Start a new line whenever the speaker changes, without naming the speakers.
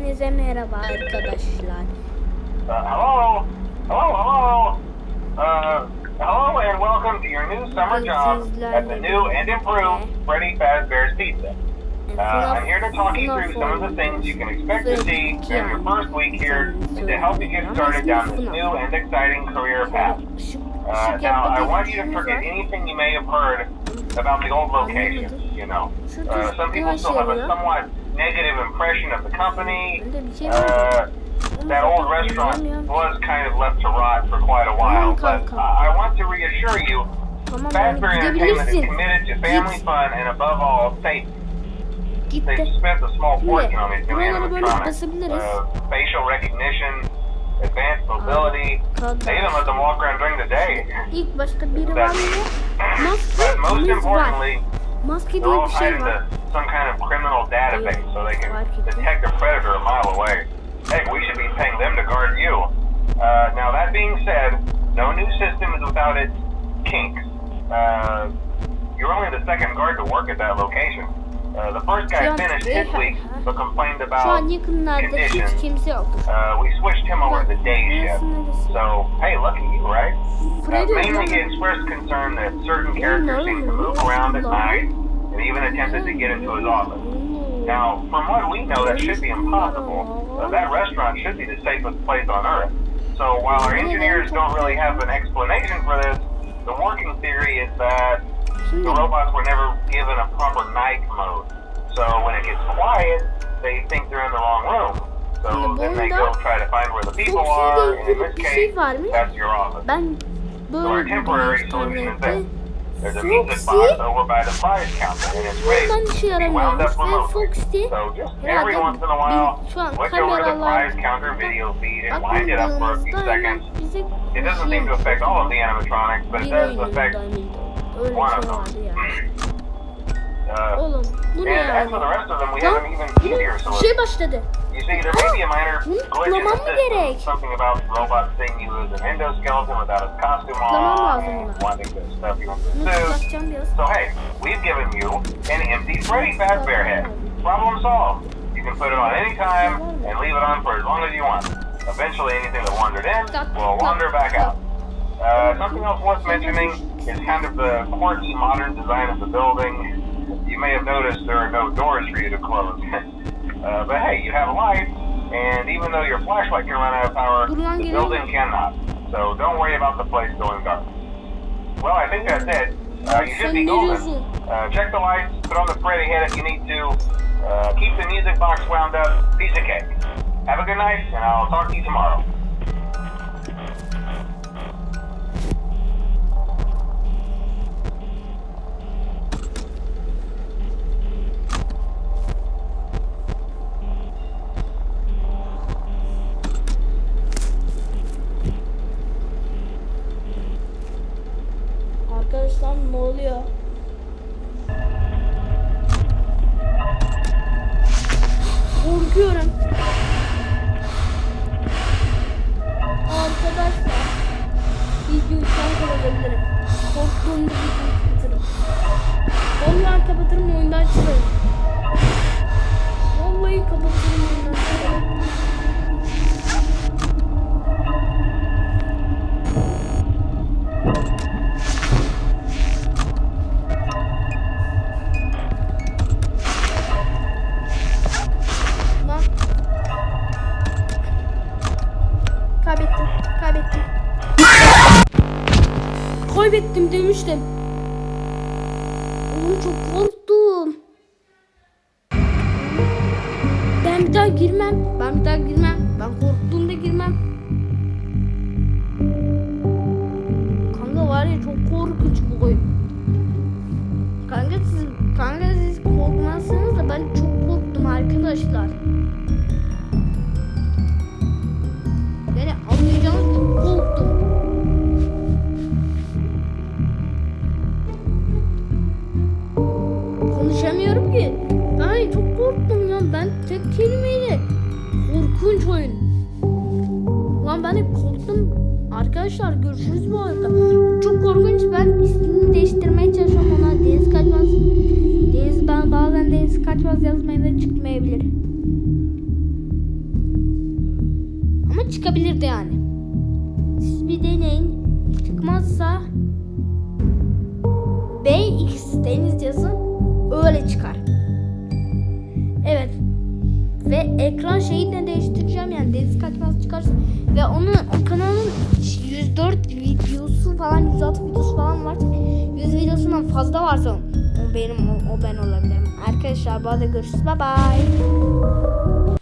Hepinize merhaba arkadaşlar.
Hello, hello, and welcome to your new summer job at the new and improved Freddy Fazbear's Pizza. I'm here to talk you through some of the things you can expect to see during your first week here and to help you get started down this new and exciting career path. Now, I want you to forget anything you may have heard about the old location, you know. Some people still have a somewhat negative impression of the company. That old restaurant was kind of left to rot for quite a while, but I want to reassure you, Fazbear Entertainment is committed to family fun and above all, safety. They've spent a small fortune on these new animatronics, facial recognition, advanced mobility. They even let them walk around during the day. But most importantly, they're all tied into some kind of criminal database so they can detect a predator a mile away. Heck, we should be paying them to guard you. Now that being said, no new system is without its kinks. You're only the second guard to work at that location. The first guy finished his week but complained about conditions. We switched him over to the day shift. So, hey, lucky you, right? Mainly he expressed concern that certain characters seem to move around at night and even attempted to get into his office. Now, from what we know, that should be impossible. That restaurant should be the safest place on Earth. So while our engineers don't really have an explanation for this, the working theory is that the robots were never given a proper night mode. So when it gets quiet, they think they're in the wrong room. So then they go try to find where the people are, and in this case, that's your office. So our temporary solution is this. There's a music box over by the prize counter, and it's ready to be wound up remotely. So just every once in a while, switch over to the prize counter video feed and wind it up for a few seconds. It doesn't seem to affect all of the animatronics, but it does affect one of them. And as for the rest of them, we have an even easier solution. You see, there may be a minor glitch in the system, something about robots seeing you as an endoskeleton without his costume on, and wanting to stuff you into a suit. So hey, we've given you an empty Freddy Fazbear head. Problem solved. You can put it on any time and leave it on for as long as you want. Eventually anything that wandered in will wander back out. Something else worth mentioning is kind of the quirky modern design of the building. You may have noticed there are no doors for you to close. But hey, you have a light, and even though your flashlight can run out of power, the building cannot. So don't worry about the place going dark. Well, I think that's it. You should be golden. Check the lights, put on the Freddy head if you need to. Keep the music box wound up. Piece of cake. Have a good night, and I'll talk to you tomorrow.
Arkadaşlar ne oluyor? Korkuyorum. Arkadaşlar videoyu kapatabilirim. Korktuğum videoyu kapatırım. Vallahi kapatırım, oyundan çıkarım. Vallahi kapatırım, oyundan çıkarım. Kaybettim demiştim. Oğlum çok korktum. Ben bir daha girmem. Ben korktuğumda girmem. Kanka var ya, çok korkunç bu oyun. Kanka siz korkmazsınız da ben çok korktum arkadaşlar. Yani anlayacağınız, çok korktum. Konuşamıyorum ki. Ay çok korktum ya. Ben tek kelimeyle korkunç oyun. Lan ben hep korktum. Arkadaşlar görüşürüz bu arada. Çok korkunç. Ben ismini değiştirmeye çalışıyorum ona. Deniz Kaçmaz. Ben bazen Deniz Kaçmaz yazmaya da çıkmayabilir. çıkabilirdi yani. Siz bir deneyin. Çıkmazsa BX deniz yazın, öyle çıkar. Evet. Ve ekran şeyini de değiştireceğim yani deniz kaçmaz çıkarsa. Ve o kanalın 104 videosu falan, 106 videosu falan var. 100 videosundan fazla varsa o ben olabilirim. Arkadaşlar bu arada görüşürüz. Bye bye.